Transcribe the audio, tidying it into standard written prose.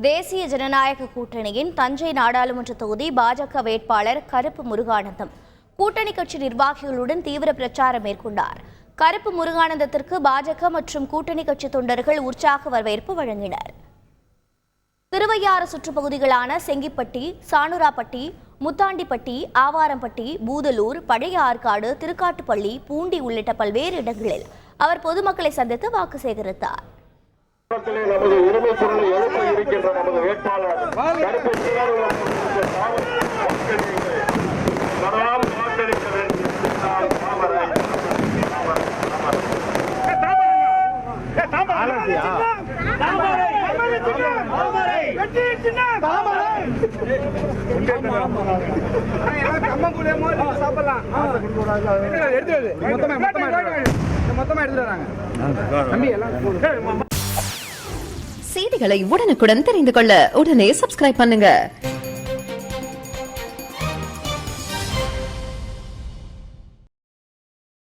தேசிய ஜனநாயக கூட்டணியின் தஞ்சை நாடாளுமன்ற தொகுதி பாஜக வேட்பாளர் கருப்பு முருகானந்தம் கூட்டணி கட்சி நிர்வாகிகளுடன் தீவிர பிரச்சாரம் மேற்கொண்டார். கருப்பு முருகானந்தத்திற்கு பாஜக மற்றும் கூட்டணி கட்சி தொண்டர்கள் உற்சாக வரவேற்பு வழங்கினர். திருவையாறு சுற்றுப்பகுதிகளான செங்கிப்பட்டி, சாணுராப்பட்டி, முத்தாண்டிப்பட்டி, ஆவாரம்பட்டி, பூதலூர், பழைய ஆற்காடு, திருக்காட்டுப்பள்ளி, பூண்டி உள்ளிட்ட பல்வேறு இடங்களில் அவர் பொதுமக்களை சந்தித்து வாக்கு சேகரித்தார். நமது உரிமை குரலை எழுப்ப இருக்கின்ற நமது வேட்பாளர் செய்திகளை உடனுக்குடன் தெரிந்து கொள்ள உடனே சப்ஸ்கிரைப் பண்ணுங்க.